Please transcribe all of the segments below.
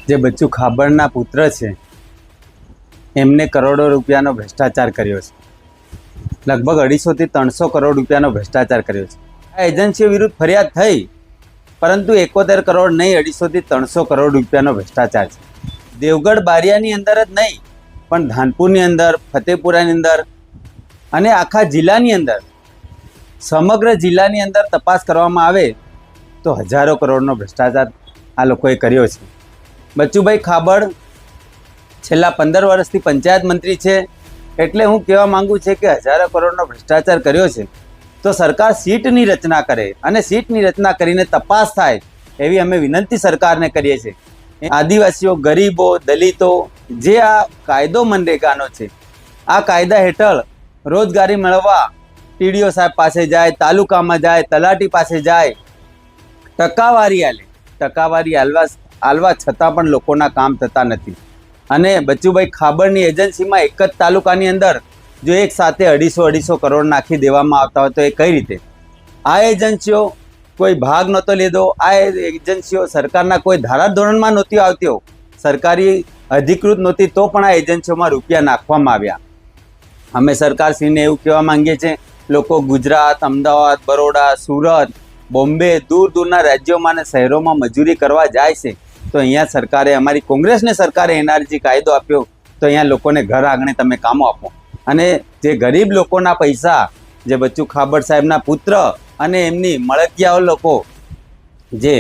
જે બચ્ચુ ખાબડના પુત્ર છે એમને કરોડો રૂપિયાનો ભ્રષ્ટાચાર કર્યો છે. લગભગ 250 થી 300 કરોડ રૂપિયાનો ભ્રષ્ટાચાર કર્યો છે. આ એજન્સીઓ વિરુદ્ધ ફરિયાદ થઈ, પરંતુ 71 કરોડ નહીં, 250 થી 300 કરોડ રૂપિયાનો ભ્રષ્ટાચાર છે. દેવગઢ બારિયાની અંદર જ નહીં, પણ ધાનપુરની અંદર, ફતેપુરાની અંદર અને આખા જિલ્લાની અંદર, સમગ્ર જિલ્લાની અંદર તપાસ કરવામાં આવે તો હજારો કરોડનો ભ્રષ્ટાચાર આ લોકોએ કર્યો છે. બચ્ચુભાઈ ખાબડ છેલ્લા 15 વર્ષથી પંચાયત મંત્રી છે, એટલે હું કહેવા માંગુ છું કે હજારો કરોડનો ભ્રષ્ટાચાર કર્યો છે તો સરકાર સીટની રચના કરે અને સીટની રચના કરીને તપાસ થાય એવી અમે વિનંતી સરકારને કરીએ છીએ. આદિવાસીઓ, ગરીબો, દલિતો જે આ કાયદો મનરેગાનો છે, આ કાયદા હેઠળ રોજગારી મેળવવા ટીડીઓ સાહેબ પાસે જાય, તાલુકામાં જાય, તલાટી પાસે જાય, ટકાવારી આલે, ટકાવારી આલવા છતાં પણ લોકોના કામ થતા નથી. અને બચ્ચુભાઈ ખાબડની એજન્સીમાં એક જ તાલુકાની અંદર જો એક સાથે 250 કરોડ નાખી દેવામાં આવતા હોય તો એ કઈ રીતે? આ એજન્સીઓ કોઈ ભાગ નહોતો લીધો, આ એજન્સીઓ સરકારના કોઈ ધારાધોરણમાં નહોતી આવતી, સરકારી અધિકૃત નહોતી, તો પણ આ એજન્સીઓમાં રૂપિયા નાખવામાં આવ્યા. અમે સરકારશ્રીને એવું કહેવા માંગીએ છીએ, લોકો ગુજરાત, અમદાવાદ, બરોડા, સુરત, બોમ્બે, દૂર દૂરના રાજ્યોમાં અને શહેરોમાં મજૂરી કરવા જાય છે, તો અહીંયા સરકારે, અમારી કોંગ્રેસને સરકારે એનઆરજી કાયદો આપ્યો તો અહીંયા લોકોને ઘર આંગણે તમે કામો આપો. અને જે ગરીબ લોકોના પૈસા, જે બચ્ચુ ખાબડ સાહેબના પુત્ર અને એમની મળતિયાઓ લોકો જે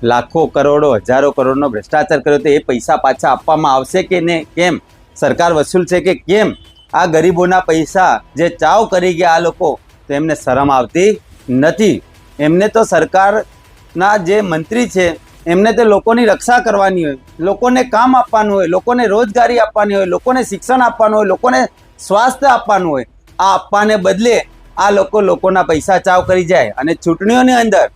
લાખો કરોડો, હજારો કરોડનો ભ્રષ્ટાચાર કર્યો, તો એ પૈસા પાછા આપવામાં આવશે કે ને કેમ? સરકાર વસૂલ છે કે કેમ? આ ગરીબોના પૈસા જે ચાવ કરી ગયા આ લોકો, તો એમને શરમ આવતી નથી. એમને તો સરકારના જે મંત્રી છે એમને તો લોકોની રક્ષા કરવાની હોય, લોકોને કામ આપવાનું હોય, લોકોને રોજગારી આપવાની હોય, લોકોને શિક્ષણ આપવાનું હોય, લોકોને સ્વાસ્થ્ય આપવાનું હોય. આ આપવાને બદલે આ લોકોના પૈસા ચાવ કરી જાય અને ચૂંટણીઓની અંદર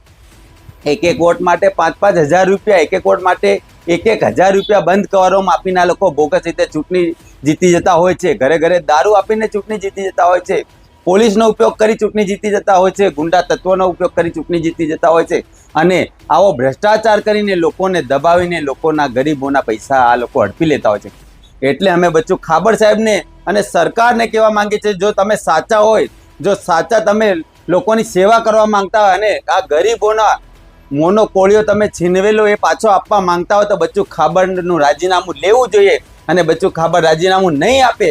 એક વોટ માટે 5-5 હજાર રૂપિયા, એક વોટ માટે 1-1 હજાર રૂપિયા બંધ કવરોમાં આપીને આ લોકો બોગસ રીતે ચૂંટણી જીતી જતા હોય છે. ઘરે ઘરે દારૂ આપીને ચૂંટણી જીતી જતા હોય છે, પોલીસનો ઉપયોગ કરી ચૂંટણી જીતી જતા હોય છે, ગુંડા તત્વોનો ઉપયોગ કરી ચૂંટણી જીતી જતા હોય છે. અને આવો ભ્રષ્ટાચાર કરીને, લોકોને દબાવીને, લોકોના ગરીબોના પૈસા આ લોકો હડપી લેતા હોય છે. એટલે અમે બચ્ચુ ખાબડ સાહેબને અને સરકારને કહેવા માંગીએ છીએ, જો તમે સાચા હોય, જો સાચા તમે લોકોની સેવા કરવા માંગતા હોય અને આ ગરીબોના મોનોપોળીઓ તમે છીનવેલો એ પાછો આપવા માંગતા હોય, તો બચ્ચુ ખાબડનું રાજીનામું લેવું જોઈએ. અને બચ્ચુ ખાબડ રાજીનામું નહીં આપે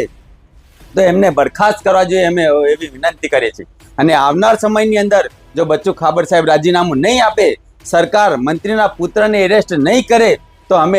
તો એમને બરખાસ્ત કરવા જોઈએ, અમે એવી વિનંતી કરીએ છીએ. અને આવનાર સમયની અંદર જો બચ્ચુ ખાબડ સાહેબ રાજીનામું નહીં આપે, સરકાર મંત્રીના પુત્રને એરેસ્ટ નહીં કરે, તો અમે